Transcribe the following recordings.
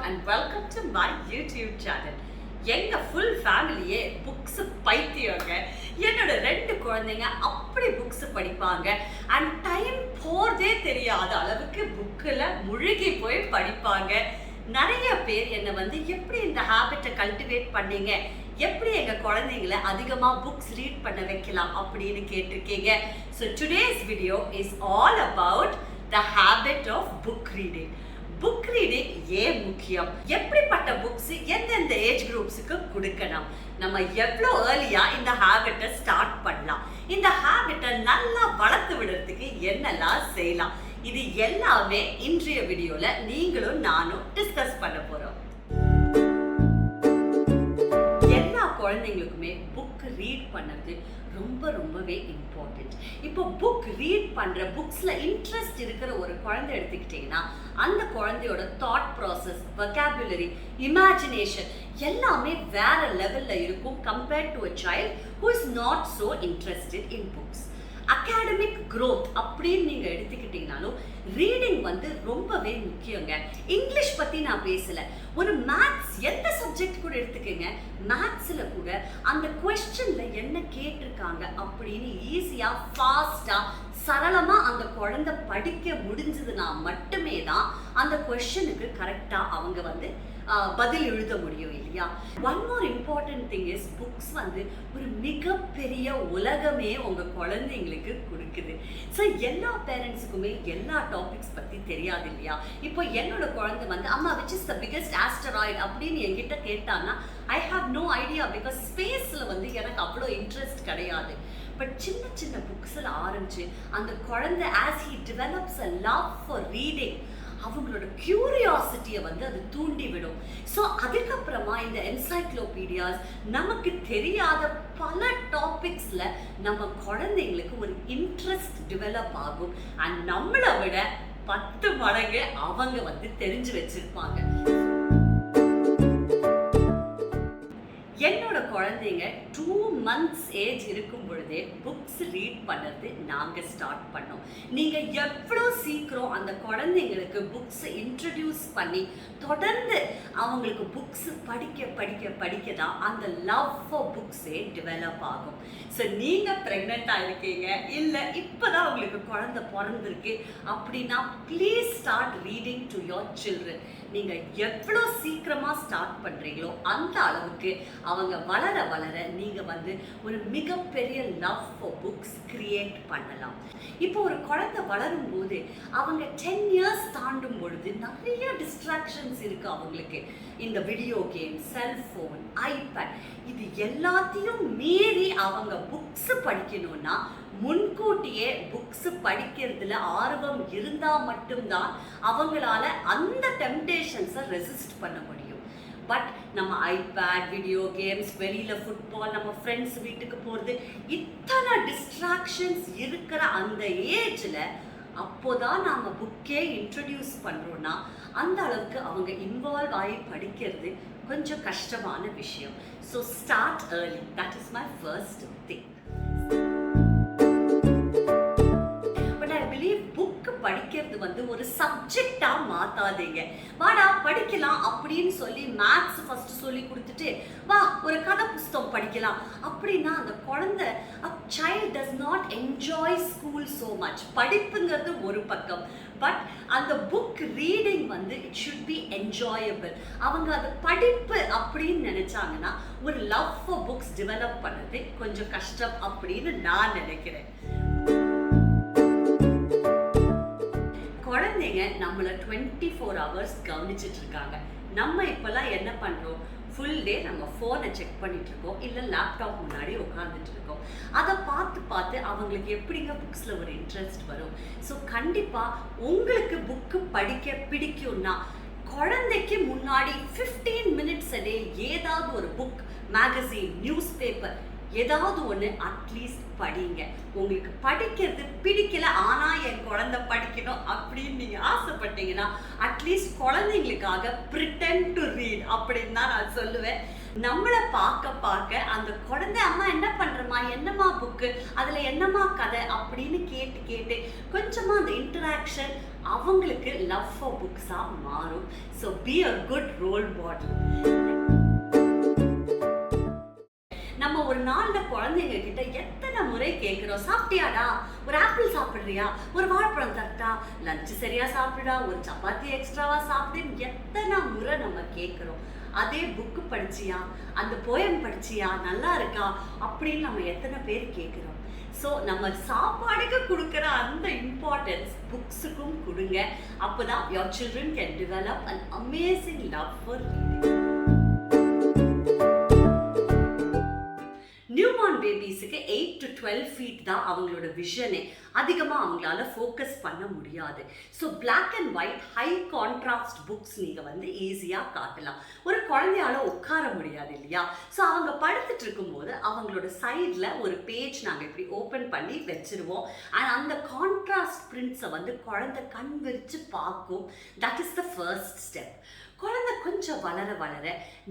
and welcome to my YouTube channel. எங்க full ஃபேமிலியே books பைத்தியங்க. என்னோட 2 குழந்தைங்க அப்படி புக்ஸ் படிப்பாங்க அண்ட் டைம் போறதே தெரியாத அளவுக்கு புக்கில் முழுகி போய் படிப்பாங்க. நிறைய பேர் என்னை வந்து எப்படி இந்த ஹேபிட்டை கல்டிவேட் பண்ணீங்க, எப்படி எங்க குழந்தைங்களை அதிகமா புக்ஸ் ரீட் பண்ண வைக்கலாம் அப்படின்னு கேட்டிருக்கீங்க. So today's video is all about the habit of book reading. Book reading ஏன் முக்கியம், எப்படிப்பட்ட புக்ஸ் எந்தெந்த ஏஜ் குரூப்ஸுக்கு கொடுக்கணும், நம்ம எவ்வளோ ஏர்லியா இந்த ஹேபிட்டை ஸ்டார்ட் பண்ணலாம், இந்த ஹேபிட்டை நல்லா வளர்த்து விடுறதுக்கு என்னெல்லாம் செய்யலாம், இது எல்லாமே இன்றைய வீடியோல நீங்களும் நானும் டிஸ்கஸ் பண்ண போறோம். எல்லா குழந்தைங்களுக்குமே புக் ரீட் பண்ணது ரொம்பவே இம்பார்ட்டன்ட். இப்போ புக் ரீட் பண்ற புக்ஸ்ல இன்ட்ரெஸ்ட் இருக்கிற ஒரு குழந்தை எடுத்துக்கிட்டீங்கன்னா அந்த குழந்தையோட தாட் ப்ராசஸ், வொக்காபுலரி, இமேஜினேஷன் எல்லாமே வேற லெவல்ல இருக்கும் compared to a child who is not so interested in books. Academic growth அப்படின்னு நீங்க எடுத்துக்கிட்டீங்கனாலும் ரீடிங் வந்து ரொம்பவே முக்கியங்க. இங்கிலீஷ் பத்தி நான் பேசல, ஒரு மேத்ஸ் எந்த சப்ஜெக்ட் கூட எடுத்துக்கங்க, மேத்ஸ்ல கூட அந்த குவெஸ்சன்ல என்ன கேட்டிருக்காங்க அப்படின்னு ஈஸியா ஃபாஸ்டா சரளமா அந்த குழந்தை படிக்க முடிஞ்சதுன்னா மட்டுமே தான் அந்த குவெஸ்சனுக்கு கரெக்டா அவங்க வந்து பதில் எழுத முடியும் இல்லையா. One more important thing is books வந்து ஒரு மிகப்பெரிய உலகமே உங்க குழந்தைங்களுக்கு கொடுக்குது. ஸோ எல்லா பேரண்ட்ஸுக்குமே எல்லா டாபிக்ஸ் பத்தி தெரியாது இல்லையா. இப்போ என்னோட குழந்தை வந்து அம்மா which is the biggest asteroid அப்படின்னு என்கிட்ட கேட்டான்னா I have no idea, because ஸ்பேஸ்ல வந்து எனக்கு அவ்வளோ இன்ட்ரெஸ்ட் கிடையாது. பட் சின்ன சின்ன புக்ஸில் ஆரம்பிச்சு அந்த குழந்தை as he develops a love for reading அவங்களோட கியூரியாசிட்டியை வந்து அது தூண்டி விடும். ஸோ அதுக்கப்புறமா இந்த என்சைக்ளோபீடியாஸ் நமக்கு தெரியாத பல டாபிக்ஸில் நம்ம குழந்தைங்களுக்கு ஒரு இன்ட்ரெஸ்ட் டெவலப் ஆகும் அண்ட் நம்மளை விட 10 மடங்கு அவங்க வந்து தெரிஞ்சு வச்சிருப்பாங்க. என்னோட குழந்தைங்க 2 months ஏஜ் இருக்கும் பொழுதே புக்ஸ் ரீட் பண்ணுறது நாங்கள் ஸ்டார்ட் பண்ணோம். நீங்கள் எவ்வளோ சீக்கிரம் அந்த குழந்தைங்களுக்கு புக்ஸ் இன்ட்ரடியூஸ் பண்ணி தொடர்ந்து அவங்களுக்கு புக்ஸ் படிக்க தான் அந்த லவ் ஃபார் புக்ஸே டெவலப் ஆகும். ஸோ நீங்கள் ப்ரெக்னெண்ட்டாக இருக்கீங்க, இல்லை இப்போ தான் உங்களுக்கு குழந்தை பிறந்திருக்கு அப்படின்னா please start reading to your children. நீங்கள் எவ்வளோ சீக்கிரமாக ஸ்டார்ட் பண்ணுறீங்களோ அந்த அளவுக்கு அவங்க வளர நீங்கள் வந்து ஒரு மிகப்பெரிய லவ் ஃபார் புக்ஸ் கிரியேட் பண்ணலாம். இப்போ ஒரு குழந்தை வளரும் போது அவங்க 10 years தாண்டும் பொழுது நிறைய டிஸ்ட்ராக்ஷன்ஸ் இருக்கு அவங்களுக்கு. இந்த வீடியோ கேம், செல்ஃபோன், ஐபேட் இது எல்லாத்தையும் மீறி அவங்க புக்ஸ் படிக்கணும்னா முன்கூட்டியே புக்ஸ் படிக்கிறதுல ஆர்வம் இருந்தால் மட்டும்தான் அவங்களால அந்த டெம்டேஷன்ஸை ரெசிஸ்ட் பண்ண முடியும். பட் நம்ம ஐபேட், வீடியோ கேம்ஸ், வெளியில் ஃபுட்பால், நம்ம ஃப்ரெண்ட்ஸ் வீட்டுக்கு போகிறது, இத்தனை டிஸ்ட்ராக்ஷன்ஸ் இருக்கிற அந்த ஏஜில் அப்போதான் நாம் புக்கே இன்ட்ரடியூஸ் பண்ணுறோன்னா அந்த அளவுக்கு அவங்க இன்வால்வ் ஆகி படிக்கிறது கொஞ்சம் கஷ்டமான விஷயம். So start early, that is my first thing. படிக்கிறது வந்து ஒரு சப்ஜெக்டா மாத்தாதீங்க. வாடா படிக்கலாம் அப்படின்னு சொல்லி மேத்ஸ் ஃபர்ஸ்ட் சொல்லி கொடுத்துட்டு வா ஒரு கதை புஸ்தகம் படிக்கலாம் அப்படின்னா அந்த குழந்தை child does not enjoy school so much. படிப்புங்கிறது ஒரு பக்கம், பட் அந்த புக் ரீடிங் வந்து இட் ஷுட் பி என்ஜாயபிள். அவங்க அதை படிப்பு அப்படின்னு நினைச்சாங்கன்னா ஒரு லவ் ஃபார் புக்ஸ் டெவலப் பண்ணது கொஞ்சம் கஷ்டம் அப்படின்னு நான் நினைக்கிறேன். குழந்தைங்க நம்மளை 24 hours கவனிச்சுட்டு இருக்காங்க. நம்ம இப்போல்லாம் என்ன பண்ணுறோம், ஃபுல் டே நம்ம ஃபோனை செக் பண்ணிட்டு இருக்கோம், இல்லை லேப்டாப் முன்னாடி உட்காந்துட்டு இருக்கோம். அதை பார்த்து அவங்களுக்கு எப்படிங்க புக்ஸில் ஒரு இன்ட்ரெஸ்ட் வரும். ஸோ கண்டிப்பாக உங்களுக்கு புக்கு படிக்க பிடிக்கும்னா குழந்தைக்கு முன்னாடி 15 minutes a day ஏதாவது ஒரு புக், மேகசின், நியூஸ் பேப்பர் ஏதாவது ஒன்று அட்லீஸ்ட் படிங்க. உங்களுக்கு படிக்கிறது பிடிக்கல, ஆனா என் குழந்தை படிக்கணும் அப்படின்னு நீங்க ஆசைப்பட்டீங்கன்னா அட்லீஸ்ட் குழந்தைங்களுக்காக pretend to read அப்படின்னு தான் நான் சொல்லுவேன். நம்மளை பார்க்க அந்த குழந்தை அம்மா என்ன பண்றமா, என்னம்மா புக்கு, அதுல என்னம்மா கதை அப்படின்னு கேட்டு கொஞ்சமா அந்த இன்டராக்ஷன் அவங்களுக்கு லவ் ஃபார் புக்ஸா மாறும். So be a good role model. நம்ம ஒரு நாள்ல குழந்தைங்க கிட்ட எத்தனை முறை கேட்கிறோம், சாப்பிட்டியாடா, ஒரு ஆப்பிள் சாப்பிடுறியா, ஒரு வாழைப்பழம் தட்டா, லஞ்ச் சரியா சாப்பிடுடா, ஒரு சப்பாத்தி எக்ஸ்ட்ராவா சாப்பிடுன்னு எத்தனை முறை நம்ம கேட்கிறோம். அதே புக்கு படிச்சியா, அந்த போயம் படிச்சியா, நல்லா இருக்கா அப்படின்னு நம்ம எத்தனை பேர் கேட்கிறோம். ஸோ நம்ம சாப்பாடுக்கு கொடுக்குற அந்த இம்பார்ட்டன்ஸ் புக்ஸுக்கும் கொடுங்க. அப்போதான் your children can develop an amazing love for reading. Newborn பேபிஸுக்கு 8 to 12 feet தான் அவங்களோட விஷனே. அதிகமாக அவங்களால ஃபோக்கஸ் பண்ண முடியாது. So black and white high contrast books நீங்கள் வந்து ஈஸியாக காட்டலாம். ஒரு குழந்தையால உட்கார முடியாது இல்லையா? ஸோ அவங்க படுத்துட்டு இருக்கும்போது அவங்களோட சைடில் ஒரு பேஜ் நாங்கள் இப்படி ஓப்பன் பண்ணி வச்சிருவோம். அண்ட் அந்த கான்ட்ராஸ்ட் பிரிண்ட்ஸை வந்து குழந்தை கண் விரிச்சு பார்க்கும். That is the first step. குழந்தை கொஞ்சம் வளர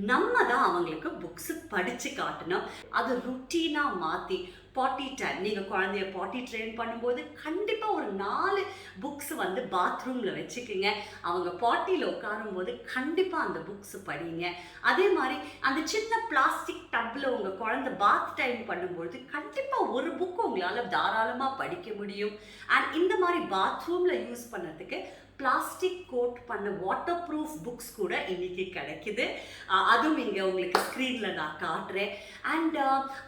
நம்ம தான் அவங்களுக்கு புக்ஸ் படித்து காட்டணும். அது ருட்டீனாக மாற்றி பாட்டி டைம், நீங்கள் குழந்தைய பாட்டி ட்ரெயின் பண்ணும்போது கண்டிப்பாக ஒரு 4 புக்ஸ் வந்து பாத்ரூமில் வச்சுக்கோங்க. அவங்க பாட்டியில் உட்காரும்போது கண்டிப்பாக அந்த புக்ஸ் படிங்க. அதே மாதிரி அந்த சின்ன பிளாஸ்டிக் டப்பில் உங்கள் குழந்தை பாத் டைம் பண்ணும்போது கண்டிப்பாக ஒரு புக் உங்களால் தாராளமாக படிக்க முடியும். அண்ட் இந்த மாதிரி பாத்ரூமில் யூஸ் பண்ணுறதுக்கு பிளாஸ்டிக் கோட் பண்ண வாட்டர் ப்ரூஃப் புக்ஸ் கூட இன்னைக்கு கிடைக்குது. அதுவும் இங்கே உங்களுக்கு ஸ்க்ரீனில் நான் காட்டுறேன். அண்ட்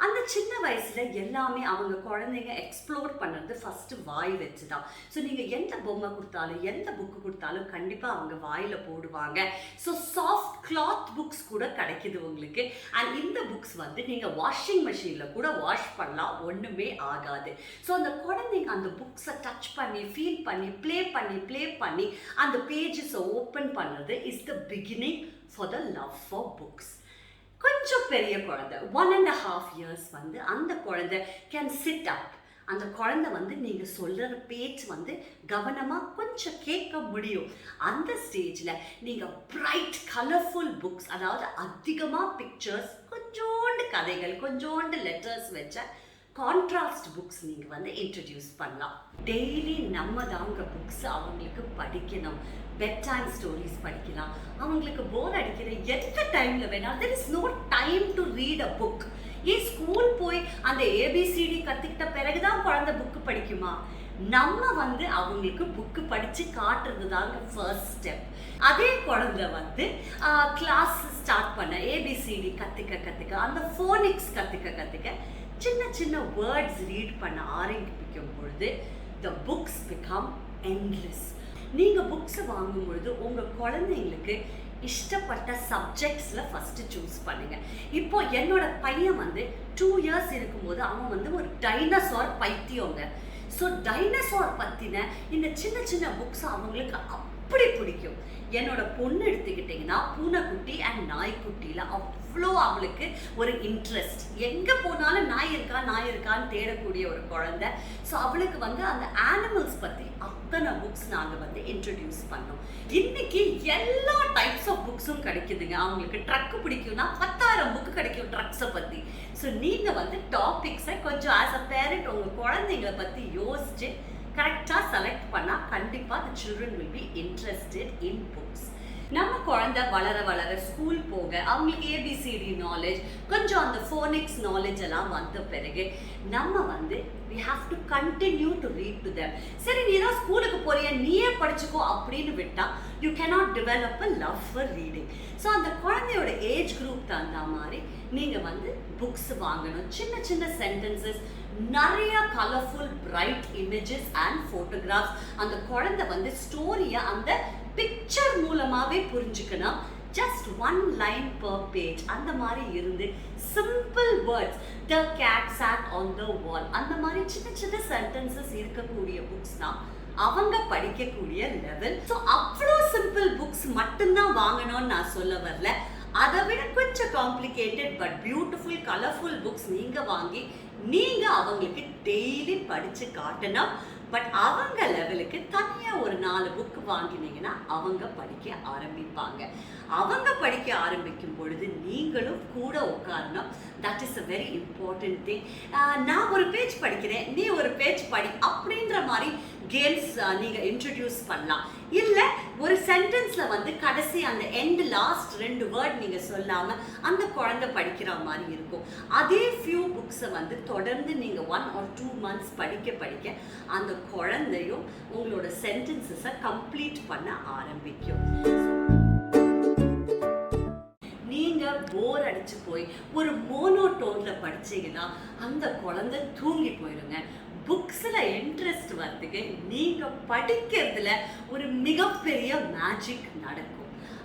அந்த சின்ன வயசில் எல்லாமே அவங்க குழந்தைங்க எக்ஸ்ப்ளோர் பண்ணுறது ஃபஸ்ட்டு வாய் வச்சு தான். ஸோ நீங்கள் எந்த பொம்மை கொடுத்தாலும் எந்த புக்கு கொடுத்தாலும் கண்டிப்பாக அவங்க வாயில் போடுவாங்க. ஸோ சாஃப்ட் கிளாத் புக்ஸ் கூட கிடைக்குது உங்களுக்கு. அண்ட் இந்த புக்ஸ் வந்து நீங்கள் வாஷிங் மிஷினில் கூட வாஷ் பண்ணலாம், ஒன்றுமே ஆகாது. ஸோ அந்த குழந்தைங்க அந்த புக்ஸை டச் பண்ணி ஃபீல் பண்ணி ப்ளே பண்ணி அந்த பேஜஸை ஓப்பன் பண்ணுறது is the beginning for the love for books. கொஞ்சம் பெரிய குழந்தை 1.5 years வந்து அந்த குழந்தை கேன் சிட் அப். அந்த குழந்தை வந்து நீங்கள் சொல்கிற பேச்சு வந்து கவனமாக கொஞ்சம் கேட்க முடியும். அந்த ஸ்டேஜில் நீங்கள் பிரைட் கலர்ஃபுல் புக்ஸ், அதாவது அதிகமாக பிக்சர்ஸ், கொஞ்சோண்டு கதைகள், கொஞ்சோண்டு லெட்டர்ஸ் வச்ச கான்ட்ராஸ்ட் புக்ஸ் நீங்கள் வந்து இன்ட்ரடியூஸ் பண்ணலாம். டெய்லி நம்ம தாங்க புக்ஸ் அவங்களுக்கு படிக்கணும். பெட் டைம் ஸ்டோரிஸ் படிக்கலாம். அவங்களுக்கு போர் அடிக்கிற எந்த டைமில் வேணாலும் there is no time to read a book. ஏன் ஸ்கூல் போய் அந்த ஏபிசிடி கற்றுக்கிட்ட பிறகுதான் குழந்தை புக்கு படிக்குமா? நம்ம வந்து அவங்களுக்கு புக்கு படித்து காட்டுறது தாங்க ஃபர்ஸ்ட் ஸ்டெப். அதே குழந்தை வந்து கிளாஸ் ஸ்டார்ட் பண்ண ஏபிசிடி கற்றுக்க அந்த ஃபோனிக்ஸ் கற்றுக்க சின்ன வேர்ட்ஸ் ரீட் பண்ண ஆரம்பிக்கும் பொழுது the books become endless. நீங்கள் புக்ஸை வாங்கும் பொழுது உங்கள் குழந்தைங்களுக்கு இஷ்டப்பட்ட சப்ஜெக்ட்ஸில் ஃபஸ்ட்டு சூஸ் பண்ணுங்கள். இப்போ என்னோட பையன் வந்து 2 years இருக்கும்போது அவன் வந்து ஒரு டைனோசார் பைத்தியங்க. ஸோ டைனோசார் பற்றின இந்த சின்ன புக்ஸ் அவங்களுக்கு அப்படி பிடிக்கும். என்னோட பொண்ணு எடுத்துக்கிட்டிங்கன்னா பூனைக்குட்டி அண்ட் நாய்க்குட்டியில் அவ்வளோ அவளுக்கு ஒரு இன்ட்ரெஸ்ட். எங்கே போனாலும் நாய் இருக்கான்னு தேடக்கூடிய ஒரு குழந்தை. ஸோ அவளுக்கு வந்து அந்த ஆனிமல்ஸ் பற்றி அத்தனை புக்ஸ் நாங்கள் வந்து இன்ட்ரடியூஸ் பண்ணோம். இன்னைக்கு எல்லா டைப்ஸ் ஆஃப் புக்ஸும் கிடைக்குதுங்க. அவங்களுக்கு ட்ரக்கு பிடிக்கும்னா 10,000 புக்கு கிடைக்கும் ட்ரக்ஸை பற்றி. ஸோ நீங்கள் வந்து டாபிக்ஸை கொஞ்சம் ஆஸ் அ பேரண்ட் உங்கள் குழந்தைங்களை பற்றி யோசிச்சு கரெக்டாக செலக்ட் பண்ணால் கண்டிப்பாக the children will be interested in books. நம்ம குழந்தை வளர ஸ்கூல் போக அவங்களுக்கு ஏபிசிடி நாலேஜ், கொஞ்சம் அந்த ஃபோனிக்ஸ் நாலேஜ் எல்லாம் வந்த பிறகு நம்ம வந்து we have to continue to read to them. சரி, நீ தான் ஸ்கூலுக்கு போறிய, நீயே படிச்சுக்கோ அப்படின்னு விட்டா you cannot develop a love for reading. So அந்த குழந்தையோட ஏஜ் குரூப் தகுந்த மாதிரி நீங்கள் வந்து புக்ஸ் வாங்கணும். சின்ன சென்டென்சஸ், நிறைய colourful bright images and photographs. அந்த குழந்தை வந்து ஸ்டோரியை அந்த பிக்சர் மூலமாகவே புரிஞ்சுக்கணும். ஜஸ்ட் 1 line per page அந்த மாதிரி இருந்து simple words, the cat sat on the wall, அந்த மாதிரி சின்ன சென்டென்சஸ் இருக்கக்கூடிய புக்ஸ் தான் அவங்க படிக்கக்கூடிய லெவல். ஸோ அவ்வளோ சிம்பிள் புக்ஸ் மட்டும்தான் வாங்கணும்னு நான் சொல்ல வரல. அதை விட கொஞ்சம் complicated but beautiful colourful books நீங்க வாங்கி நீங்க அவங்களுக்கு டெய்லி படிச்சு காட்டணும். பட் அவங்க லெவலுக்கு தனியா ஒரு 4 புக் வாங்கினீங்கன்னா அவங்க படிக்க ஆரம்பிப்பாங்க. அவங்க படிக்க ஆரம்பிக்கும் பொழுது நீங்களும் கூட உட்காரணும். That is a very important thing. நான் ஒரு பேஜ் படிக்கிறேன், நீ ஒரு பேஜ் படி அப்படின்ற மாதிரி கேம்ஸ் நீங்க இன்ட்ரடியூஸ் பண்ணலாம். இல்ல ஒரு சென்டென்ஸ்ல வந்து கடைசி அந்த எண்ட் லாஸ்ட் 2 வேர்ட் நீங்க சொல்லாம அந்த குழந்தை படிக்கிற மாதிரி இருக்கும். அதே ஃபியூ புக்ஸை வந்து தொடர்ந்து நீங்க 1 or 2 months படிக்க அந்த குழந்தையும் உங்களோட சென்டென்சஸை கம்ப்ளீட் பண்ண ஆரம்பிக்கும். நீங்க போர் அடிச்சு போய் ஒரு மோனோடோன்ல படிச்சீங்கன்னா அந்த குழந்தை தூங்கி போயிடுங்க. புக்ஸ்ல இன்ட்ரெஸ்ட் வரதுக்கு நீங்க படிக்கிறதுல ஒரு மிகப்பெரிய மேஜிக் நடக்கும்.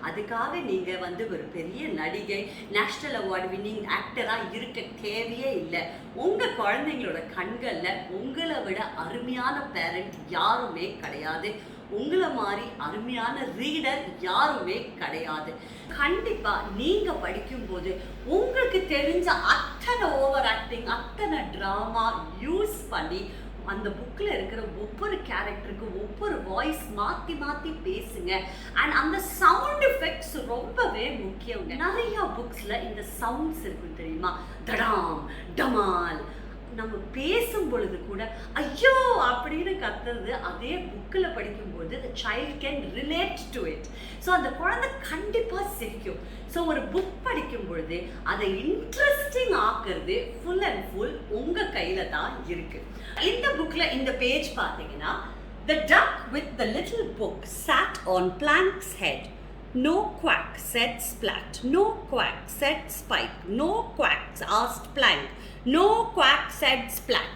அதுக்காக நீங்க வந்து ஒரு பெரிய நடிகை, நேஷனல் அவார்டு வின்னிங் ஆக்டரா இருக்க தேவையே இல்லை. உங்க குழந்தைங்களோட கண்கள்ல உங்களை விட அருமையான பேரண்ட் யாருமே கிடையாது. உங்களை மாதிரி அருமையான ரீடர் யாருமே கிடையாது. கண்டிப்பா நீங்க படிக்கும்போது உங்களுக்கு தெரிஞ்ச அத்தனை ஓவர் ஆக்டிங், அத்தனை டிராமா யூஸ் பண்ணி அந்த புக்ல இருக்கிற ஒவ்வொரு கேரக்டருக்கு ஒவ்வொரு வாய்ஸ் மாத்தி மாத்தி பேசுங்க. அண்ட் அந்த சவுண்ட் எஃபெக்ட்ஸ் ரொம்பவே முக்கியங்க. நிறைய புக்ஸ்ல இந்த சவுண்ட்ஸ் இருக்கும் தெரியுமா? தடாம் டமால். நம்ம பேசும் பொழுது கூட ஐயோ அப்படின்னு கத்துறது அதே புக்கில் படிக்கும்போது the child can relate to it. So அந்த குழந்தை கண்டிப்பாக சிரிக்கும். ஸோ ஒரு புக் படிக்கும் பொழுது அதை இன்ட்ரெஸ்டிங் ஆக்குறது ஃபுல் அண்ட் ஃபுல் உங்கள் கையில் தான் இருக்கு. இந்த புக்கில் இந்த பேஜ் பார்த்தீங்கன்னா, the duck with the little book sat on Plank's head. No quack, said Splat. No quack, said Spike. No quack, asked Plank. No quack, said Splat.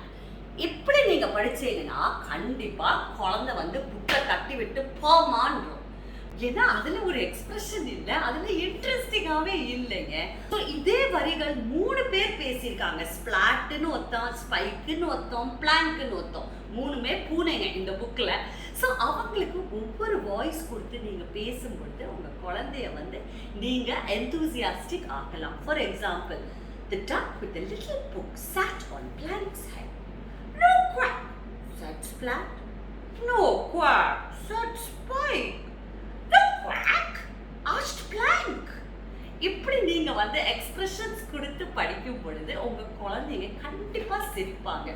இப்படி நீங்க படிச்சீங்கன்னா கண்டிப்பா குழந்தை வந்து புக்கை தட்டி விட்டு போமான்றோம். ஏன்னா அதுல ஒரு எக்ஸ்பிரஷன் இல்ல, அதுல இன்ட்ரெஸ்டிங்காவே இல்லைங்க. இதே வரிகள் 3 பேர் பேசியிருக்காங்க. ஸ்பிளாட்னு ஒருத்தன், ஸ்பைக்குன்னு ஒருத்தன், பிளாங்க்னு ஒருத்தன். 3மே பூனைங்க இந்த புக்ல. ஸோ அவங்களுக்கு ஒவ்வொரு வாய்ஸ் கொடுத்து நீங்க பேசும்பொழுது உங்க குழந்தைய வந்து நீங்க எந்தூசியாஸ்டிக் ஆக்கலாம். For example, the duck with the little book sat on Plank's head. No quack, said Splat. No quack, said Spike. No quack, asked Plank. இப்படி நீங்க வந்து எக்ஸ்பிரஷன்ஸ் கொடுத்து படிக்கும் பொழுது உங்க குழந்தைங்க கண்டிப்பா சிரிப்பாங்க.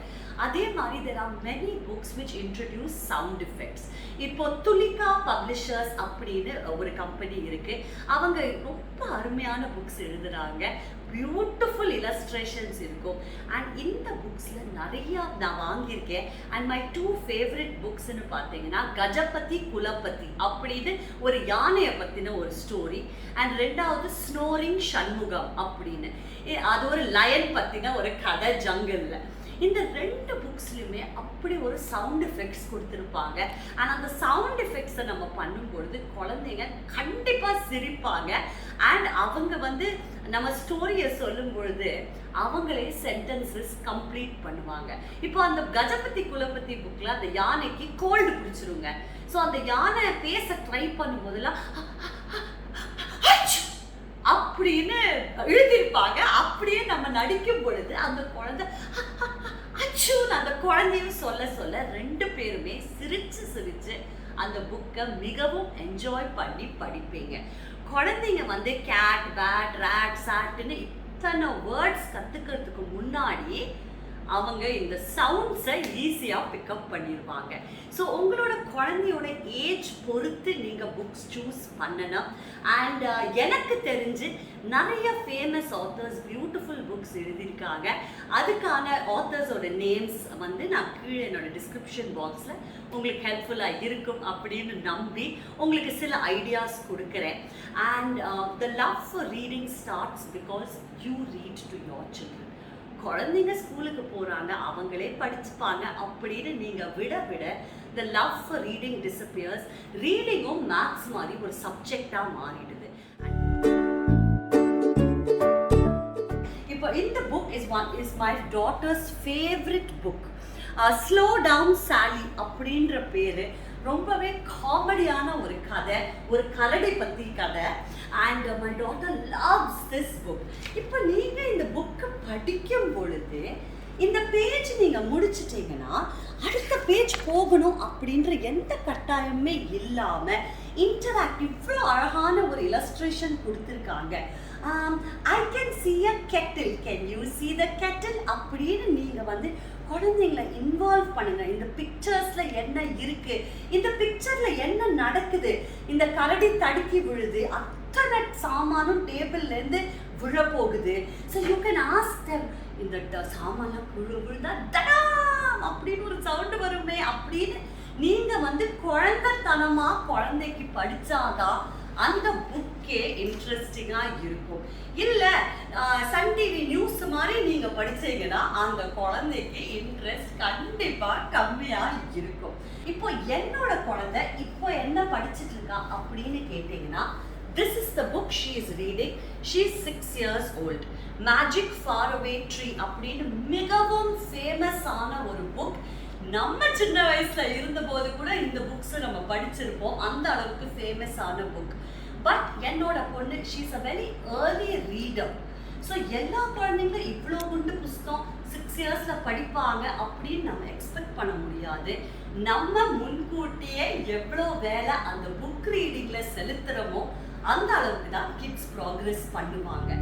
அதே மாதிரி there are many books which introduce sound effects. இப்போ துலிகா பப்ளிஷர்ஸ் அப்படின்னு ஒரு கம்பெனி இருக்கு. அவங்க ரொம்ப அருமையான புக்ஸ் எழுதுறாங்க. பியூட்டிஃபுல் இல்லஸ்ட்ரேஷன்ஸ் இருக்கும். அண்ட் இந்த புக்ஸில் நிறையா நான் வாங்கியிருக்கேன். அண்ட் மை 2 ஃபேவரட் புக்ஸ்ன்னு பார்த்தீங்கன்னா, கஜபதி குலபதி அப்படின்னு ஒரு யானையை பற்றின ஒரு ஸ்டோரி. அண்ட் 2வது ஸ்னோரிங் சண்முகம் அப்படின்னு, அது ஒரு லயன் பற்றின ஒரு கதை ஜங்கிளில். இந்த 2 புக்ஸ்லையுமே அப்படி ஒரு சவுண்ட் எஃபெக்ட்ஸ் கொடுத்துருப்பாங்க. அண்ட் அந்த சவுண்ட் எஃபெக்ட்ஸை நம்ம பண்ணும்பொழுது குழந்தைங்க கண்டிப்பாக சிரிப்பாங்க. அண்ட் அவங்க வந்து நம்ம ஸ்டோரியை சொல்லும் பொழுது அவங்களே சென்டென்சஸ் கம்ப்ளீட் பண்ணுவாங்க. இப்போ அந்த கஜபதி குலபதி புக்கில் அந்த யானைக்கு கோல்டு பிடிச்சிருங்க. ஸோ அந்த யானை பேச ட்ரை பண்ணும் போதெல்லாம் அப்படின்னு எழுதியிருப்பாங்க. அப்படியே நம்ம நடிக்கும் பொழுது அந்த குழந்தை அச்சுன்னு அந்த குழந்தையும் சொல்ல சொல்ல 2 பேருமே சிரிச்சு அந்த புக்கை மிகவும் என்ஜாய் பண்ணி படிப்பீங்க. குழந்தைங்க வந்து கேட், பேட், ரேட், சாட்டுன்னு இத்தனை வேர்ட்ஸ் கற்றுக்கிறதுக்கு முன்னாடி அவங்க இந்த சவுண்ட்ஸை ஈஸியாக பிக்கப் பண்ணிடுவாங்க. ஸோ உங்களோட குழந்தையோட ஏஜ் பொறுத்து நீங்கள் புக்ஸ் சூஸ் பண்ணணும். அண்ட் எனக்கு தெரிஞ்சு நிறைய ஃபேமஸ் ஆத்தர்ஸ் பியூட்டிஃபுல் புக்ஸ் எழுதியிருக்காங்க. அதுக்கான ஆத்தர்ஸோட நேம்ஸ் வந்து நான் கீழே என்னோட டிஸ்கிரிப்ஷன் பாக்ஸில் உங்களுக்கு ஹெல்ப்ஃபுல்லாக இருக்கும் அப்படின்னு நம்பி உங்களுக்கு சில ஐடியாஸ் கொடுக்குறேன். And the love for reading starts because you read to your children. குழந்தைங்க ஸ்கூலுக்கு போகிறாங்க, அவங்களே படிச்சுப்பாங்க அப்படின்னு நீங்கள் விட the love for reading disappears. ரீடிங்கும் மேத்ஸ் மாதிரி ஒரு சப்ஜெக்டாக மாறிடுது. இப்போ இந்த book is my daughter's favorite book. Slow down Sally அப்படின்ற பேர் ரொம்பவே காமெடியான ஒரு கதை, ஒரு கரடி பத்தி கதை. And my daughter loves this book. இப்போ நீங்க இந்த புக்கை படிக்கும் பொழுது இந்த பேஜ் நீங்க முடிச்சிட்டீங்கன்னா அடுத்த பேஜ் போகணும் அப்படின்ற எந்த கட்டாயமே இல்லாம இன்டராக்டிவ் இவ்வளோ அழகான ஒரு இல்லஸ்ட்ரேஷன் கொடுத்துருக்காங்க. I can see a kettle, can you see the kettle அப்படின்னு நீங்க வந்து குழந்தைங்களை இன்வால்வ் பண்ணுங்க. இந்த பிக்சர்ஸ்ல என்ன இருக்கு, இந்த பிக்சர்ல என்ன நடக்குது, இந்த கரடி தடுக்கி விழுது, அத்தனை சாமானும் டேபிள்ல இருந்து விழ போகுது. So you can ask them, இந்த சாமான்லாம் விழுந்தா தடாம் அப்படின்னு ஒரு சவுண்ட் வருமே அப்படின்னு நீங்க வந்து குழந்தைத்தனமா குழந்தைக்கு படிச்சாதான் அந்த புக்கே இன்ட்ரெஸ்டிங்கா இருக்கும். இல்ல சன் டிவி நியூஸ் மாதிரி நீங்க படிச்சீங்கன்னா அந்த குழந்தைக்கு இன்ட்ரெஸ்ட் கண்டிப்பா கம்மியா இருக்கும். இப்போ என்னோட குழந்தை இப்போ என்ன படிச்சுட்டு இருக்கா அப்படின்னு கேட்டீங்கன்னா, this is the book she is reading. She is 6 years old. Magic Faraway Tree அப்படின்னு மிகவும் ஃபேமஸான ஒரு புக். நம்ம சின்ன வயசுல இருந்தபோது கூட இந்த புக்ஸ் நம்ம படிச்சிருப்போம், அந்த அளவுக்கு ஃபேமஸான புக். பட் என்னோட பொண்ணு she is a very early reader. So எல்லா குழந்தைங்களும் இவ்வளோ குண்டு புஸ்தகம் 6 இயர்ஸ்ல படிப்பாங்க அப்படின்னு நம்ம எக்ஸ்பெக்ட் பண்ண முடியாது. நம்ம முன்கூட்டியே எவ்வளோ வேலை அந்த புக் ரீடிங்ல செலுத்துறோமோ அந்த அளவுக்கு தான் கிட்ஸ் ப்ராக்ரஸ் பண்ணுவாங்க.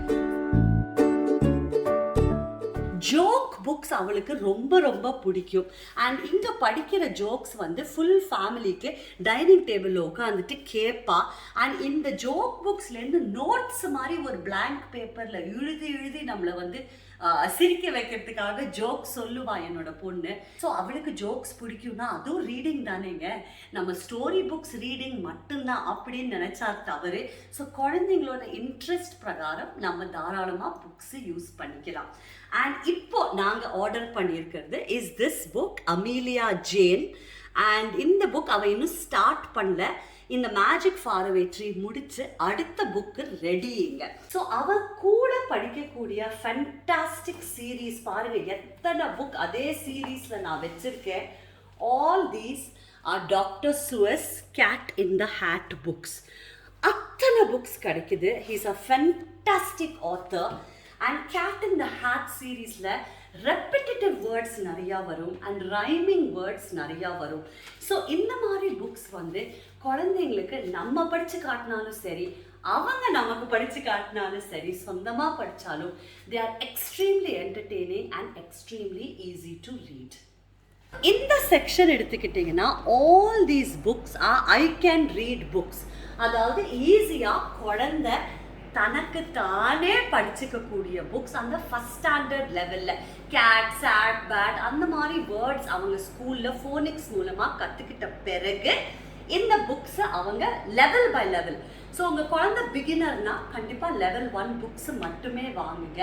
ஜோக் புக்ஸ் அவளுக்கு ரொம்ப ரொம்ப பிடிக்கும். அண்ட் இங்கே படிக்கிற ஜோக்ஸ் வந்து ஃபுல் ஃபேமிலிக்கு டைனிங் டேபிளில் உட்காந்துட்டு கேட்பா. அண்ட் இந்த ஜோக் புக்ஸ்லேருந்து நோட்ஸ் மாதிரி ஒரு பிளாங்க் பேப்பரில் எழுதி நம்மளை வந்து சிரிக்க வைக்கிறதுக்காக ஜோக்ஸ் சொல்லுவா என்னோட பொண்ணு. ஸோ அவளுக்கு ஜோக்ஸ் பிடிக்கும்னா அதுவும் ரீடிங் தானேங்க, நம்ம ஸ்டோரி புக்ஸ் ரீடிங் மட்டும்தான் அப்படின்னு நினைச்சா தவறு. ஸோ குழந்தைங்களோட இன்ட்ரெஸ்ட் பிரகாரம் நம்ம தாராளமாக புக்ஸ் யூஸ் பண்ணிக்கலாம். அண்ட் இப்போ நாங்கள் ஆர்டர் பண்ணியிருக்கிறது is this book, Amelia Jane. And இந்த புக் அவள் இன்னும் ஸ்டார்ட் பண்ணல. இந்த மேஜிக் ஃபாரவே ட்ரீ முடிச்சு அடுத்த புக்கு ரெடிங்க. ஸோ அவ கூட படிக்கக்கூடிய ஃபேண்டாஸ்டிக் சீரீஸ் பாருங்க, எத்தனை புக் அதே சீரீஸ்ல நான் வச்சிருக்கேன். All these are doctor Seuss cat in the hat books. அத்தனை புக்ஸ் கிடைக்குது. He's a fantastic author. And cat in the hat சீரீஸ்ல ரெப்பிட்டேட்டிவ் வேர்ட்ஸ் நிறையா வரும் அண்ட் ரைமிங் வேர்ட்ஸ் நிறையா வரும். ஸோ இந்த மாதிரி புக்ஸ் வந்து குழந்தைங்களுக்கு நம்ம படித்து காட்டினாலும் சரி, அவங்க நமக்கு படித்து காட்டினாலும் சரி, சொந்தமாக படித்தாலும் they are extremely entertaining and extremely easy to read. இந்த செக்ஷன் எடுத்துக்கிட்டிங்கன்னா all these books are I can read books. அதாவது ஈஸியாக குழந்தை தனக்கு தானே படிச்சுக்கக்கூடிய புக்ஸ். அந்த ஃபஸ்ட் ஸ்டாண்டர்ட் லெவலில் கேட், சேட், பேட் அந்த மாதிரி வேர்ட்ஸ் அவங்க ஸ்கூலில் ஃபோனிக்ஸ் மூலமாக கற்றுக்கிட்ட பிறகு இந்த புக்ஸை அவங்க லெவல் பை லெவல். ஸோ உங்கள் குழந்தை பிகினர்னா கண்டிப்பாக லெவல் 1 புக்ஸ் மட்டுமே வாங்குங்க.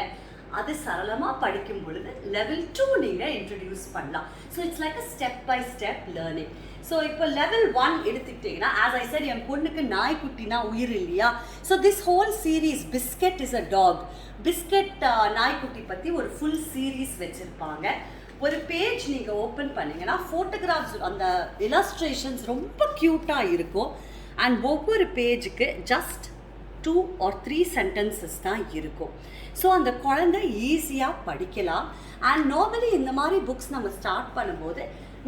அது சரளமாக படிக்கும் பொழுது லெவல் 2 நீங்கள் இன்ட்ரடியூஸ் பண்ணலாம். So it's like a step by step learning. So இப்போ லெவல் 1 எடுத்துக்கிட்டிங்கன்னா, ஆஸ் ஐ செட், என் பொண்ணுக்கு நாய்க்குட்டினா உயிர் இல்லையா. So this whole series biscuit is a dog, biscuit நாய்க்குட்டி பற்றி ஒரு ஃபுல் சீரீஸ் வச்சுருப்பாங்க. ஒரு பேஜ் நீங்கள் ஓப்பன் பண்ணிங்கன்னா ஃபோட்டோகிராஃப்ஸ், அந்த இல்லஸ்ட்ரேஷன்ஸ் ரொம்ப க்யூட்டாக இருக்கும். அண்ட் ஒவ்வொரு பேஜுக்கு ஜஸ்ட் 2 or 3 சென்டென்சஸ் தான் இருக்கும். ஸோ அந்த குழந்தை ஈஸியாக படிக்கலாம். அண்ட் நார்மலி இந்த மாதிரி புக்ஸ் நம்ம ஸ்டார்ட் பண்ணும்போது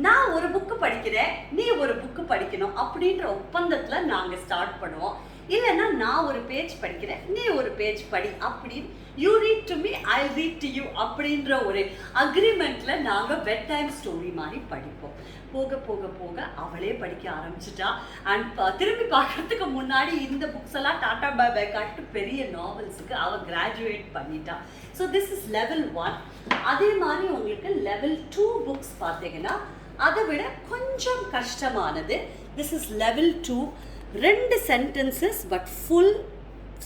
நான் ஒரு புக்கு படிக்கிறேன், நீ ஒரு புக்கு படிக்கணும் அப்படின்ற ஒப்பந்தத்தில் நாங்கள் ஸ்டார்ட் பண்ணுவோம். இல்லைன்னா நான் ஒரு பேஜ் படிக்கிறேன், நீ ஒரு பேஜ் படி அப்படின்னு, you read to me, I read to you அப்படின்ற ஒரு அக்ரிமெண்ட்டில் நாங்கள் பெட் டைம் ஸ்டோரி மாதிரி படிப்போம். போக போக போக அவளே படிக்க ஆரம்பிச்சிட்டா. அண்ட் திரும்பி பார்க்கறதுக்கு முன்னாடி இந்த புக்ஸ் எல்லாம் டாட்டா பாய் பாய் காட்டு பெரிய நாவல்ஸுக்கு அவள் கிராஜுவேட் பண்ணிட்டா. So this is level 1. அதே மாதிரி உங்களுக்கு லெவல் 2 புக்ஸ் பார்த்தீங்கன்னா அதை விட கொஞ்சம் கஷ்டமானது. This is level 2. 2 sentences but full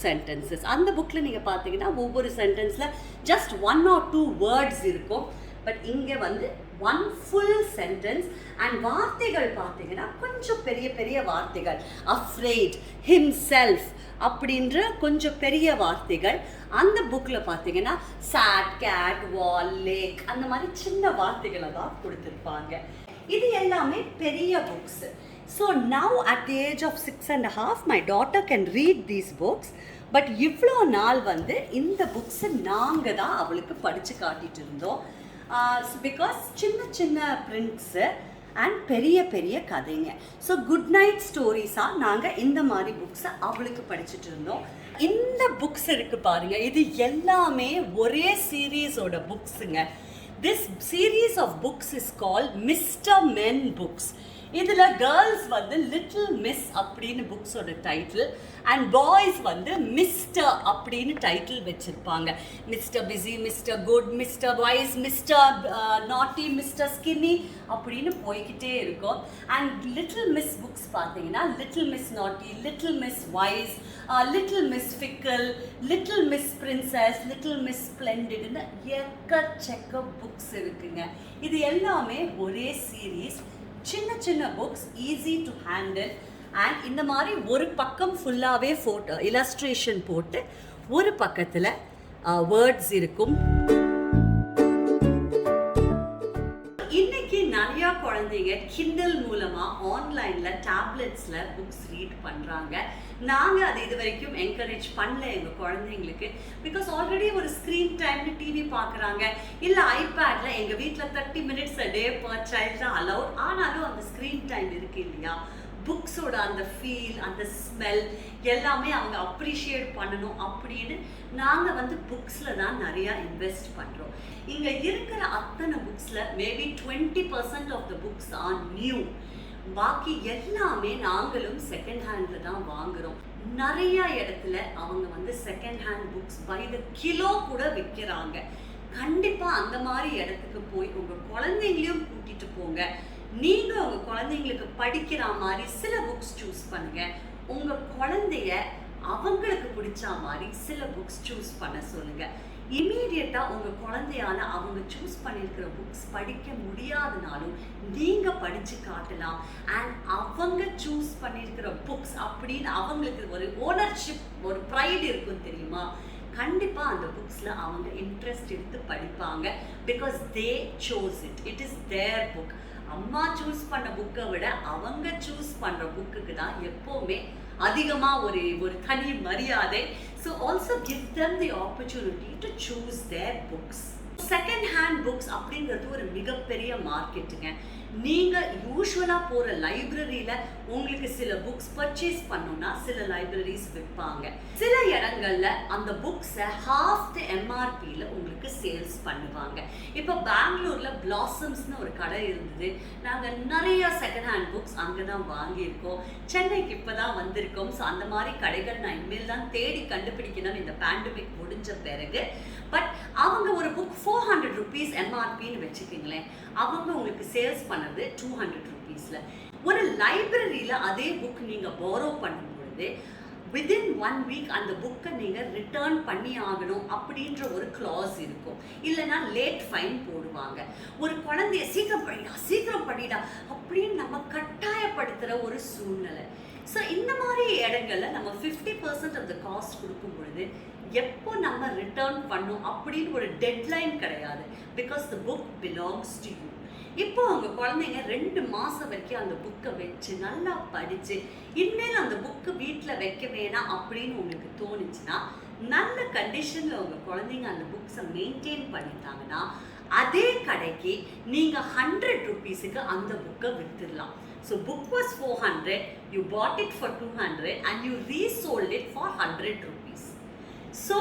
sentences. அந்த புக்கில் நீங்கள் பார்த்தீங்கன்னா ஒவ்வொரு சென்டென்ஸில் ஜஸ்ட் 1 or 2 வேர்ட்ஸ் இருக்கும். பட் இங்கே வந்து 1 full sentence. அண்ட் வார்த்தைகள் பார்த்தீங்கன்னா கொஞ்சம் பெரிய பெரிய வார்த்தைகள். afraid, himself அப்படின்ற கொஞ்சம் பெரிய வார்த்தைகள். அந்த புக்கில் பார்த்தீங்கன்னா சாட், கேட், வால், லேக் அந்த மாதிரி சின்ன வார்த்தைகளை தான் கொடுத்துருப்பாங்க. இது எல்லாமே பெரிய books. So now at the age of 6.5 my daughter can read these books. But இவ்வளோ நாள் வந்து இந்த புக்ஸை நாங்கள் தான் அவளுக்கு படித்து காட்டிகிட்டு இருந்தோம். பிகாஸ் சின்ன சின்ன பிரிண்ட்ஸு அண்ட் பெரிய பெரிய கதைங்க. ஸோ குட் நைட் ஸ்டோரிஸாக நாங்கள் இந்த மாதிரி புக்ஸை அவளுக்கு படிச்சுட்டு இருந்தோம். இந்த புக்ஸ் இருக்குது பாருங்கள், இது எல்லாமே ஒரே சீரீஸோட புக்ஸுங்க. This series of books is called mister men books. இதில் கேர்ள்ஸ் வந்து லிட்டில் மிஸ் அப்படின்னு புக்ஸோட டைட்டில் அண்ட் பாய்ஸ் வந்து மிஸ்டர் அப்படின்னு டைட்டில் வச்சுருப்பாங்க. Mister busy, mister good, mister wise, mister naughty, mister skinny அப்படின்னு போய்கிட்டே இருக்கும். அண்ட் லிட்டில் மிஸ் புக்ஸ் பார்த்தீங்கன்னா little miss naughty, little miss wise, little miss fickle, little miss princess, little miss ஸ்ப்ளெண்டிட்னு எக்கச்சக்க books இருக்குங்க. இது எல்லாமே ஒரே சீரீஸ், சின்ன சின்ன books, easy to handle. And இந்த மாதிரி ஒரு பக்கம் ஃபுல்லாகவே ஃபோட்டோ இலஸ்ட்ரேஷன் போட்டு ஒரு பக்கத்தில் வேர்ட்ஸ் இருக்கும். இன்னைக்கு நிறையா குழந்தைங்க கிண்டல் மூலமாக ஆன்லைனில் டேப்லெட்ஸில் புக்ஸ் ரீட் பண்ணுறாங்க. நாங்கள் அதை இது வரைக்கும் என்கரேஜ் பண்ணல எங்கள் குழந்தைங்களுக்கு. பிகாஸ் ஆல்ரெடி ஒரு ஸ்க்ரீன் டைம்னு டிவி பார்க்குறாங்க, இல்லை ஐபேடில். எங்கள் வீட்டில் 30 minutes a day per child தான் அலவுட். ஆனாலும் அந்த ஸ்க்ரீன் டைம் இருக்குது இல்லையா, புக்ஸோட அந்த ஃபீல், அந்த ஸ்மெல் எல்லாமே அவங்க அப்ரிஷியேட் பண்ணணும் அப்படின்னு நாங்கள் வந்து புக்ஸில் தான் நிறையா இன்வெஸ்ட் பண்ணுறோம். இங்கே இருக்கிற அத்தனை புக்ஸில் maybe 20% of the books are new. பாக்கி எல்லாமே நாங்களும் செகண்ட் ஹேண்டில் தான் வாங்குகிறோம். நிறையா இடத்துல அவங்க வந்து second hand books by the kilo கூட விற்கிறாங்க. கண்டிப்பாக அந்த மாதிரி இடத்துக்கு போய் உங்கள் குழந்தைங்களையும் கூட்டிகிட்டு போங்க. நீங்கள் உங்கள் குழந்தைங்களுக்கு படிக்கிற மாதிரி சில புக்ஸ் சூஸ் பண்ணுங்கள். உங்கள் குழந்தைய அவங்களுக்கு பிடிச்ச மாதிரி சில புக்ஸ் சூஸ் பண்ண சொல்லுங்கள். இமீடியட்டாக உங்கள் குழந்தையால் அவங்க சூஸ் பண்ணியிருக்கிற புக்ஸ் படிக்க முடியாதனாலும் நீங்கள் படித்து காட்டலாம். அண்ட் அவங்க சூஸ் பண்ணியிருக்கிற புக்ஸ் அப்படின்னு அவங்களுக்கு ஒரு ஓனர்ஷிப், ஒரு ப்ரைடு இருக்கும் தெரியுமா. கண்டிப்பாக அந்த புக்ஸில் அவங்க இன்ட்ரெஸ்ட் எடுத்து படிப்பாங்க. Because they chose it, it is their book. அம்மா சூஸ் பண்ண புக்கை விட அவங்க சூஸ் பண்ணுற புக்குக்கு தான் எப்போவுமே அதிகமாக ஒரு தனி மரியாதை. So also give them the opportunity to choose their books. Second hand books அப்படிங்கிறது ஒரு மிகப்பெரிய மார்க்கெட்டுங்க. நீங்கள் யூஸ்வலாக போகிற லைப்ரரியில் உங்களுக்கு சில புக்ஸ் பர்ச்சேஸ் பண்ணோன்னா சில லைப்ரரிஸ் விற்பாங்க. சில இடங்களில் அந்த புக்ஸை half the MRPயில் உங்களுக்கு சேல்ஸ் பண்ணுவாங்க. இப்போ பெங்களூரில் பிளாசம்ஸ்னு ஒரு கடை இருந்தது. நாங்கள் நிறைய செகண்ட் ஹேண்ட் புக்ஸ் அங்கே தான் வாங்கியிருக்கோம். சென்னைக்கு இப்போ தான் வந்திருக்கோம். ஸோ அந்த மாதிரி கடைகள் நான் இனிமேல் தான் தேடி கண்டுபிடிக்கணும் இந்த பேண்டமிக் முடிஞ்ச பிறகு. பட் அவங்க ஒரு புக் 400 rupees MRPன்னு வச்சுக்கிங்களேன், அவங்க உங்களுக்கு சேல்ஸ் பண்ணது 200 rupeesல. ஒரு லைப்ரரியில் அதே புக் நீங்கள் borrow பண்ணும்பொழுது within 1 week அந்த புக்கை நீங்கள் ரிட்டர்ன் பண்ணி ஆகணும் அப்படின்ற ஒரு கிளாஸ் இருக்கும். இல்லைனா லேட் ஃபைன் போடுவாங்க. ஒரு குழந்தைய சீக்கிரம் படிடா அப்படின்னு நம்ம கட்டாயப்படுத்துகிற ஒரு சூழ்நிலை. ஸோ இந்த மாதிரி இடங்களில் நம்ம 50% ஆஃப் த காஸ்ட் கொடுக்கும் பொழுது எப்போ நம்ம ரிட்டர்ன் பண்ணோம் அப்படின்னு ஒரு டெட்லைன் கிடையாது. Because the book belongs to you. இப்போ உங்கள் குழந்தைங்க 2 மாதம் வரைக்கும் அந்த புக்கை வச்சு நல்லா படித்து இனிமேல் அந்த புக்கு வீட்டில் வைக்க வேணாம் அப்படின்னு உங்களுக்கு தோணுச்சுன்னா, நல்ல கண்டிஷனில் உங்கள் குழந்தைங்க அந்த புக்ஸை மெயின்டைன் பண்ணிட்டாங்கன்னா அதே கடைக்கு நீங்கள் 100 rupeesக்கு அந்த புக்கை விற்றுடலாம். So book was 400, you bought it for 200 and you resold it for 100 rupees. So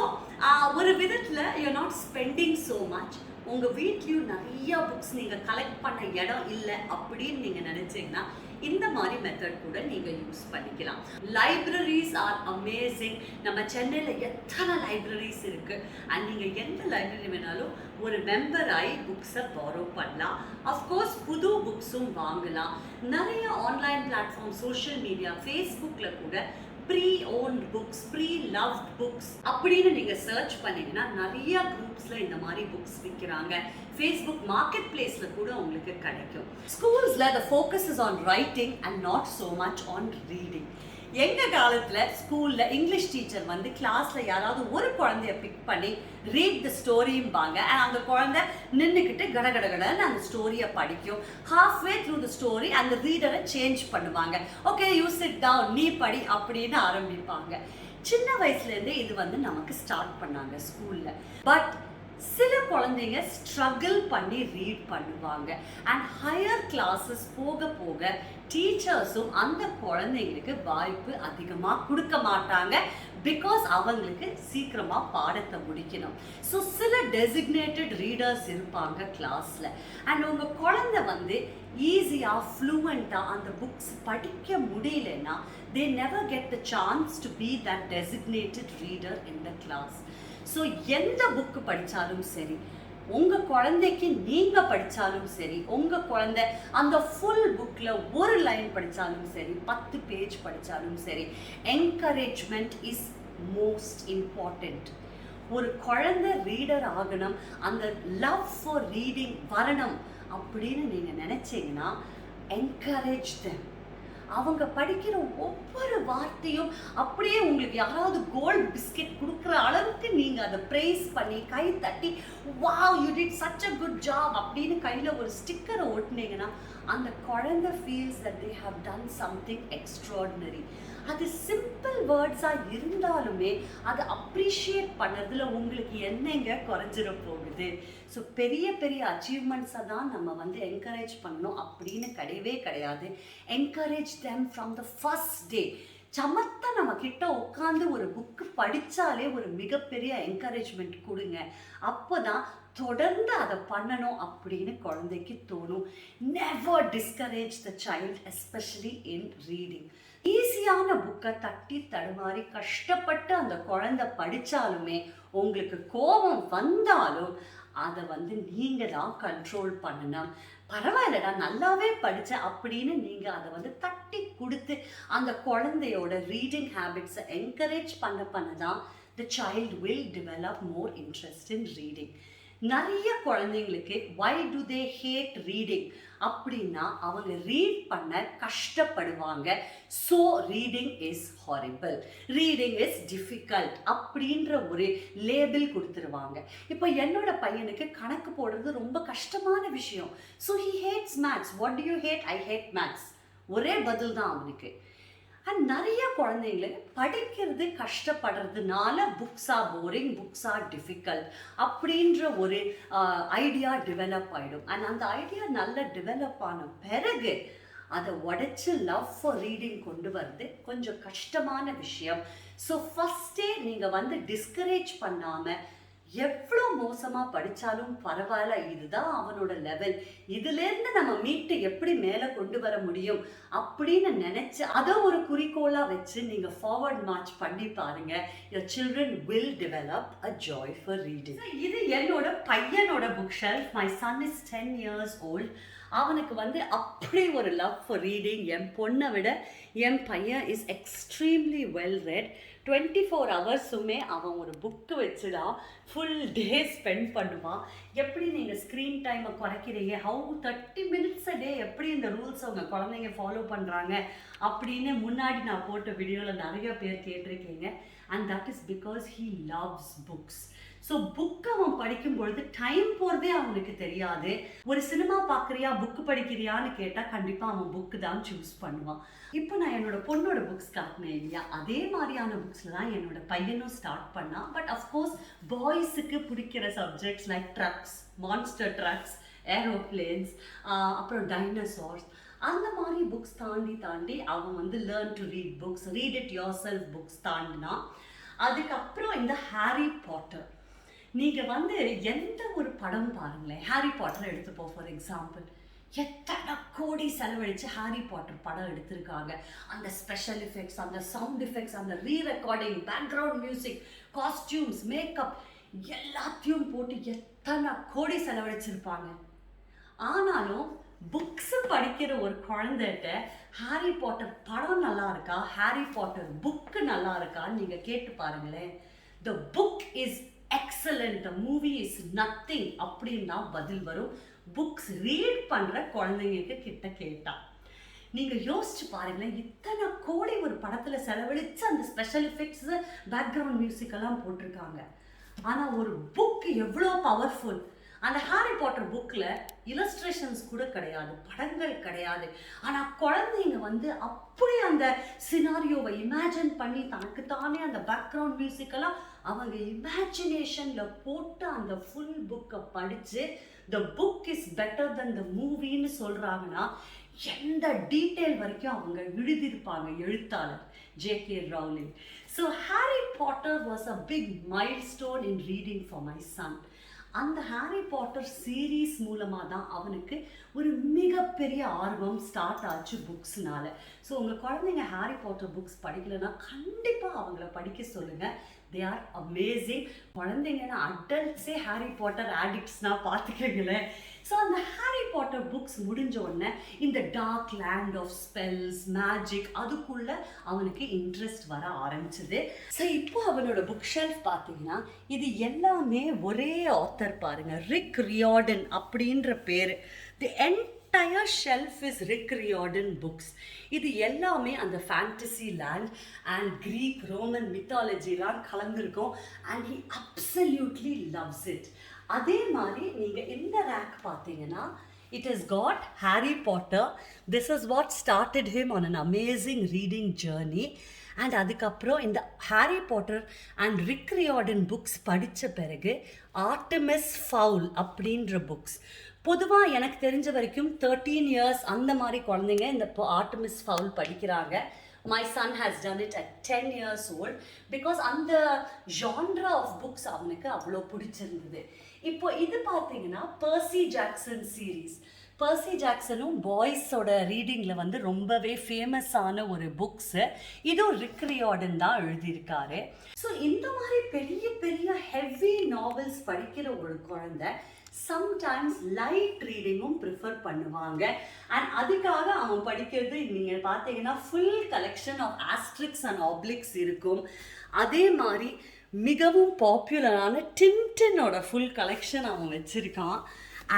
ஒரு விதத்தில் you're not spending so much. உங்கள் வீட்லேயும் நிறையா புக்ஸ் நீங்கள் கலெக்ட் பண்ண இடம் இல்லை அப்படின்னு நீங்கள் நினச்சிங்கன்னா இந்த மாதிரி மெத்தட் கூட நீங்கள் யூஸ் பண்ணிக்கலாம். Libraries R amazing. நம்ம சென்னையில் எத்தனை லைப்ரரிஸ் இருக்குது. அண்ட் நீங்கள் எந்த லைப்ரரி வேணாலும் ஒரு மெம்பர் ஆகி புக்ஸை borrow பண்ணலாம். அஃப்கோர்ஸ் புது புக்ஸும் வாங்கலாம். நிறைய ஆன்லைன் பிளாட்ஃபார்ம், சோஷியல் மீடியா, ஃபேஸ்புக்கில் கூட ப்ரீ-ஓன்ட் புக்ஸ், ப்ரீ-லவ்ட் புக்ஸ் அப்படின்னு நீங்கள் சர்ச் பண்ணிங்கன்னா நிறைய குரூப்ஸில் இந்த மாதிரி புக்ஸ் விற்கிறாங்க. ஃபேஸ்புக் மார்க்கெட் பிளேஸில் கூட உங்களுக்கு கிடைக்கும். ஸ்கூல்ஸில் the focus is on writing and not so much on reading. எங்க காலத்துல ஸ்கூல்ல இங்கிலீஷ் டீச்சர் வந்து கிளாஸ்ல யாராவது ஒரு குழந்தைய பிக் பண்ணி ரீட் த ஸ்டோரிம்பாங்க. அந்த குழந்தை நின்றுக்கிட்டு கடகடகடன்னு அந்த ஸ்டோரியை படிக்கும். ஹாஃப்வே த்ரூ த ஸ்டோரி அந்த ரீடரை சேஞ்ச் பண்ணுவாங்க. ஓகே யூ சிட் டவுன், நீ படி அப்படின்னு ஆரம்பிப்பாங்க. சின்ன வயசுலேருந்தே இது வந்து நமக்கு ஸ்டார்ட் பண்ணாங்க ஸ்கூல்ல. பட் சில குழந்தைங்க ஸ்ட்ரகிள் பண்ணி ரீட் பண்ணுவாங்க. அண்ட் ஹையர் கிளாஸஸ் போக போக டீச்சர்ஸும் அந்த குழந்தைங்களுக்கு வாய்ப்பு அதிகமாக கொடுக்க மாட்டாங்க. பிகாஸ் அவங்களுக்கு சீக்கிரமாக பாடத்தை முடிக்கணும். ஸோ சில டெசிக்னேட்டட் ரீடர்ஸ் இருப்பாங்க கிளாஸில். அண்ட் உங்கள் குழந்தை வந்து ஈஸியாக ஃப்ளூவெண்ட்டாக அந்த புக்ஸ் படிக்க முடியலன்னா they never get the chance to be that designated reader in the class. So எந்த புக்கு படித்தாலும் சரி, உங்கள் குழந்தைக்கு நீங்கள் படித்தாலும் சரி, உங்கள் குழந்தை அந்த ஃபுல் புக்கில் ஒரு லைன் படித்தாலும் சரி, 10 பேஜ் படித்தாலும் சரி, என்கரேஜ்மெண்ட் இஸ் மோஸ்ட் இம்பார்ட்டண்ட். ஒரு குழந்தை ரீடர் ஆகணும், அந்த லவ் ஃபார் ரீடிங் வரணும் அப்படின்னு நீங்கள் நினச்சிங்கன்னா என்கரேஜ் தெம். அவங்க படிக்கிற ஒவ்வொரு வார்த்தையும் அப்படியே உங்களுக்கு யாராவது கோல்டு பிஸ்கெட் கொடுக்குற அளவுக்கு நீங்கள் அதை ப்ரைஸ் பண்ணி கை தட்டி wow you did such a good job அப்படின்னு கையில் ஒரு ஸ்டிக்கரை ஒட்டினீங்கன்னா அந்த குழந்தை feels that they have done something extraordinary. அது சிம்பிள் வேர்ட்ஸாக இருந்தாலுமே அதை அப்ரிஷியேட் பண்ணுறதுல உங்களுக்கு என்னங்க குறைஞ்சிட போகுது? ஸோ பெரிய பெரிய அச்சீவ்மெண்ட்ஸை தான் நம்ம வந்து என்கரேஜ் பண்ணணும் அப்படின்னு கிடையவே கிடையாது. Encourage them from the first day. சமத்தா நம்ம கிட்ட உட்காந்து ஒரு புக்கு படித்தாலே ஒரு மிகப்பெரிய என்கரேஜ்மெண்ட் கொடுங்க. அப்போதான் தொடர்ந்து அதை பண்ணணும் அப்படின்னு குழந்தைக்கு தோணும். Never discourage the child especially in reading. ஈஸியான புக்கை தட்டி தடுமாறி கஷ்டப்பட்டு அந்த குழந்தை படித்தாலுமே உங்களுக்கு கோபம் வந்தாலும் அதை வந்து நீங்கள் தான் கண்ட்ரோல் பண்ணணும். பரவாயில்லடா நல்லாவே படித்தேன் அப்படின்னு நீங்கள் அதை வந்து தட்டி கொடுத்து அந்த குழந்தையோட ரீடிங் ஹேபிட்ஸை என்கரேஜ் பண்ண தான் the child will develop more interest in reading. நிறைய குழந்தைங்களுக்கு why do they hate reading அப்படின்னா அவங்க ரீட் பண்ண கஷ்டப்படுவாங்க. So reading is horrible, reading is difficult அப்படின்ற ஒரு லேபிள் கொடுத்துருவாங்க. இப்போ என்னோட பையனுக்கு கணக்கு போடுறது ரொம்ப கஷ்டமான விஷயம். So he hates maths. What do you hate? I hate maths. ஒரே பதில் தான் அவனுக்கு. அண்ட் நிறைய குழந்தைங்களுக்கு படிக்கிறது கஷ்டப்படுறதுனால books are boring, books are difficult அப்படின்ற ஒரு ஐடியா டெவலப் ஆகிடும். அண்ட் அந்த ஐடியா நல்லா டெவலப் ஆன பிறகு அதை உடைச்சு லவ் ஃபார் ரீடிங் கொண்டு வரது கொஞ்சம் கஷ்டமான விஷயம். ஸோ ஃபஸ்ட்டே நீங்கள் வந்து டிஸ்கரேஜ் பண்ணாமல் எவ்வளோ மோசமாக படித்தாலும் பரவாயில்ல, இதுதான் அவனோட லெவல், இதுலேருந்து நம்ம மீட்டு எப்படி மேலே கொண்டு வர முடியும் அப்படின்னு நினச்சி அதை ஒரு குறிக்கோளாக வச்சு நீங்கள் ஃபார்வர்ட் மார்ச் பண்ணி பாருங்கள். your children will develop a joy for reading. இது என்னோட பையனோட book shelf. my son is 10 years old. அவனுக்கு வந்து அப்படி ஒரு லவ் ஃபார் ரீடிங். என் பொண்ணை விட என் பையன் இஸ் எக்ஸ்ட்ரீம்லி வெல் ரெட். 24 ஹவர்ஸுமே அவன் ஒரு புக்கு வச்சுதான் ஃபுல் டே ஸ்பெண்ட் பண்ணுவான். எப்படி நீங்கள் ஸ்க்ரீன் டைமை குறைக்கிறீங்க, ஹவு 30 minutes a day எப்படி இந்த ரூல்ஸ் அவங்க குழந்தைங்க ஃபாலோ பண்ணுறாங்க அப்படின்னு முன்னாடி நான் போட்ட வீடியோவில் நிறைய பேர் கேட்டிருக்கீங்க. And that is because he loves books. So book அவன் படிக்கும் பொழுது டைம் போகிறதே அவனுக்கு தெரியாது. ஒரு சினிமா பார்க்குறியா, புக்கு படிக்கிறியான்னு கேட்டால் கண்டிப்பாக அவன் புக்கு தான் சூஸ் பண்ணுவான். இப்போ நான் என்னோட பொண்ணோட புக்ஸ் காட்டினேன் இல்லையா, அதே மாதிரியான புக்ஸில் தான் என்னோட பையனும் ஸ்டார்ட் பண்ணான். பட் அஃப்கோர்ஸ் பாய்ஸுக்கு பிடிக்கிற subjects like trucks, monster trucks, aeroplanes, அப்புறம் டைனோசார்ஸ், அந்த மாதிரி புக்ஸ் தாண்டி அவன் வந்து learn to read books, read it yourself books தாண்டினா அதுக்கப்புறம் இந்த ஹாரி பாட்டர். நீங்கள் வந்து எந்த ஒரு படம் பாருங்களேன், ஹாரி பாட்டர் எடுத்துப்போம் ஃபார் எக்ஸாம்பிள். எத்தனை கோடி செலவழித்து ஹாரி பாட்டர் படம் எடுத்திருக்காங்க. அந்த ஸ்பெஷல் எஃபெக்ட்ஸ், அந்த சவுண்ட் எஃபெக்ட்ஸ், அந்த re-recording, background music, costumes, makeup எல்லாத்தையும் போட்டு எத்தனை கோடி செலவழிச்சிருப்பாங்க. ஆனாலும் புக்ஸ் படிக்கிற ஒரு குழந்தைகிட்ட ஹாரி பாட்டர் படம் நல்லா இருக்கா, ஹாரி பாட்டர் புக்கு நல்லா இருக்கான்னு நீங்கள் கேட்டு பாருங்களேன். The book is excellent, the movie is nothing அப்படின்னு தான் பதில் வரும் புக்ஸ் ரீட் பண்ணுற குழந்தைங்களுக்கு கிட்ட கேட்டா. நீங்க யோசிச்சு பாருங்களேன், இத்தனை கோடி ஒரு படத்துல செலவழிச்சு அந்த ஸ்பெஷல் எஃபெக்ட்ஸ், பேக்ரவுண்ட் மியூசிக் எல்லாம் போட்டிருக்காங்க. ஆனா ஒரு புக் எவ்வளோ பவர்ஃபுல். அந்த ஹாரி பாட்டர் புக்ல இல்லஸ்ட்ரேஷன்ஸ் கூட கிடையாது, படங்கள் கிடையாது. ஆனா குழந்தைங்க வந்து அப்படி அந்த சினாரியோவை இமேஜின் பண்ணி தனக்கு தானே அந்த பேக்ரவுண்ட் மியூசிக் எல்லாம் அவங்க இமேஜினேஷன்ல போட்டு அந்த ஃபுல் புக்கை படிச்சு த புக் இஸ் பெட்டர் தென் த மூவின்னு சொல்றாங்கன்னா எந்த டீட்டெயில் வரைக்கும் அவங்க எழுதியிருப்பாங்க எழுத்தாளர் J.K. Rowling. So Harry Potter was a big milestone in reading for my son. அந்த ஹாரி பாட்டர் சீரீஸ் மூலமாக தான் அவனுக்கு ஒரு மிகப்பெரிய ஆர்வம் ஸ்டார்ட் ஆச்சு புக்ஸ்னால. ஸோ உங்கள் குழந்தைங்க ஹாரி பாட்டர் புக்ஸ் படிக்கலைன்னா கண்டிப்பாக அவங்கள படிக்க சொல்லுங்கள். They are amazing. குழந்தைங்கன்னா அடல்ட்ஸே ஹாரி பாட்டர் ஆடிக்ட்ஸ்னால் பார்த்துக்கிறீங்களேன். ஸோ அந்த ஹாரி பாட்டர் புக்ஸ் முடிஞ்ச உடனே இந்த dark land of spells, magic அதுக்குள்ளே அவனுக்கு இன்ட்ரெஸ்ட் வர ஆரம்பிச்சது. ஸோ இப்போ அவனோட புக் ஷெல்ஃப் பார்த்தீங்கன்னா இது எல்லாமே ஒரே ஆத்தர் பாருங்க, ரிக் ரியார்டன் அப்படின்ற பேர். தி entire shelf is Rick Riordan books. இது எல்லாமே அந்த fantasy land and Greek Roman மித்தாலஜிலாம் கலந்துருக்கும். And he absolutely loves it. அதே மாதிரி நீங்கள் இந்த ரேக் பார்த்தீங்கன்னா it has got Harry Potter. This is what started him on an amazing reading journey. And அதுக்கப்புறம் இந்த Harry Potter and Rick Riordan books படித்த பிறகு ஆர்டெமிஸ் ஃபவுல் அப்படின்ற புக்ஸ். பொதுவாக எனக்கு தெரிஞ்ச வரைக்கும் 13 years அந்த மாதிரி குழந்தைங்க இந்த ஆர்டெமிஸ் ஃபவுல் படிக்கிறாங்க. My son has done it at 10 years old because அந்த genre of books அவனுக்கு அவ்வளோ பிடிச்சிருந்தது. இப்போ இது பார்த்தீங்கன்னா பர்சி ஜாக்சன் சீரீஸ். பர்சி ஜாக்சனும் பாய்ஸோட ரீடிங்கில் வந்து ரொம்பவே ஃபேமஸான ஒரு புக்ஸு. இதுவும் ரிக் ரியார்டன் தான் எழுதியிருக்காரு. ஸோ இந்த மாதிரி பெரிய பெரிய ஹெவி நாவல்ஸ் படிக்கிற ஒரு குழந்தை சம்டைம்ஸ் லைட் ரீடிங்கும் ப்ரிஃபர் பண்ணுவாங்க. அண்ட் அதுக்காக அவன் படிக்கிறது நீங்கள் பார்த்தீங்கன்னா full collection of Asterix and Obelix இருக்கும். அதே மாதிரி மிகவும் பாப்புலரான டின்டனோட ஃபுல் கலெக்ஷன் அவன் வச்சுருக்கான்.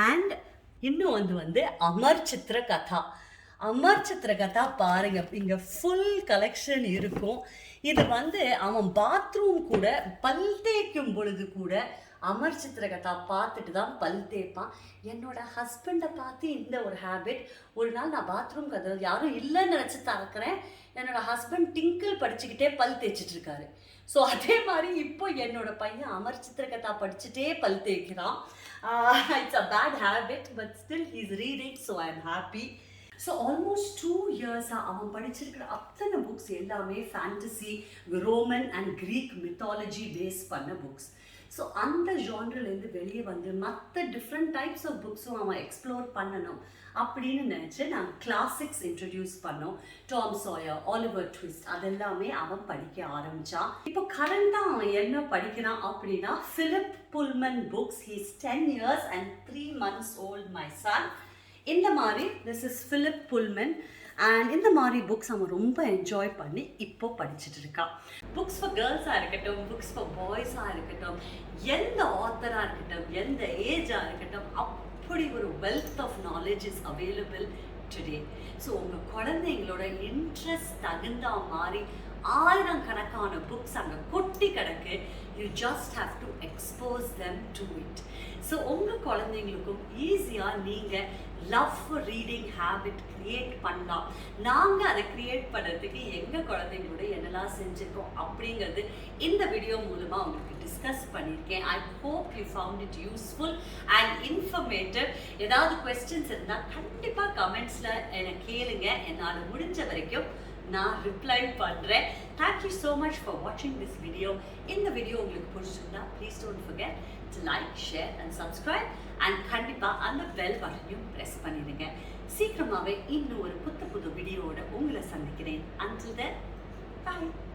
அண்ட் இன்னும் வந்து அமர் சித்திர கதா. அமர் சித்திர கதா பாருங்க, இங்கே ஃபுல் கலெக்ஷன் இருக்கும். இது வந்து அவன் பாத்ரூம் கூட பல் தேய்க்கும் பொழுது கூட அமர் சித்திர கதா பார்த்துட்டு தான் பல் தேய்ப்பான். என்னோட ஹஸ்பண்டை பார்த்து இந்த ஒரு ஹேபிட். ஒரு நாள் நான் பாத்ரூம் கதை யாரும் இல்லைன்னு நினச்சி திறக்கிறேன், என்னோட ஹஸ்பண்ட் டிங்கிள் படிச்சுக்கிட்டே பல் தேய்ச்சிட்டு இருக்காரு. ஸோ அதே மாதிரி இப்போ என்னோட பையன் அமர் சித்திர கதா படிச்சுட்டே பல் தேய்க்கிறான். It's a bad habit, but still he's reading, so I'm happy. So almost 2 years அவன் படிச்சிருக்கிற அத்தனை புக்ஸ் எல்லாமே fantasy, Roman and Greek mythology base பண்ண புக்ஸ். ஸோ அந்த ஜான்ரிலேருந்து வெளியே வந்து மற்ற டிஃப்ரெண்ட் டைப்ஸ் ஆஃப் புக்ஸும் அவன் எக்ஸ்ப்ளோர் பண்ணணும் அப்படின்னு நினச்சி நாங்கள் கிளாசிக்ஸ் இன்ட்ரடியூஸ் பண்ணோம். டாம் சாயர், ஆலிவர் ட்விஸ்ட் அதெல்லாமே அவன் படிக்க ஆரம்பித்தான். இப்போ கரண்டாக அவன் என்ன படிக்கிறான் அப்படின்னா Philip Pullman books. He is 10 years and 3 months old, my son. இந்த மாதிரி this is Philip Pullman. And இந்த மாதிரி புக்ஸ் அவன் ரொம்ப என்ஜாய் பண்ணி இப்போ படிச்சுட்டு இருக்கான். புக்ஸ் ஃபார் கேர்ள்ஸாக இருக்கட்டும், புக்ஸ் ஃபார் பாய்ஸாக இருக்கட்டும், எந்த ஆத்தராக இருக்கட்டும், எந்த ஏஜாக இருக்கட்டும், அப்படி ஒரு wealth of knowledge is available today. So உங்கள் குழந்தைங்களோட இன்ட்ரெஸ்ட் தகுந்த மாதிரி 1000 கணக்கான புக்ஸ் அங்கே கொட்டி கிடக்கு. You just have to expose them to it. So உங்கள் குழந்தைங்களுக்கும் ஈஸியாக நீங்கள் love for reading habit create பண்ணலாம். நாங்கள் அதை க்ரியேட் பண்ணுறதுக்கு எங்கள் குழந்தைங்களோட என்னெல்லாம் செஞ்சுருக்கோம் அப்படிங்கிறது இந்த வீடியோ மூலமாக உங்களுக்கு டிஸ்கஸ் பண்ணியிருக்கேன். I hope you found it useful and informative. ஏதாவது கொஸ்டின்ஸ் இருந்தால் கண்டிப்பாக கமெண்ட்ஸில் என்னை கேளுங்க. என்னால் முடிஞ்ச வரைக்கும் நான் ரிப்ளை பண்ணுறேன். தேங்க்யூ ஸோ மச் ஃபார் வாட்சிங் திஸ் வீடியோ. இந்த வீடியோ உங்களுக்கு பிடிச்சிருந்தா please don't forget to like, share and subscribe. And கண்டிப்பாக அந்த பெல் பட்டனையும் ப்ரெஸ் பண்ணிடுங்க. சீக்கிரமாகவே இன்னும் ஒரு புது வீடியோவோட உங்களை சந்திக்கிறேன். Until then, bye.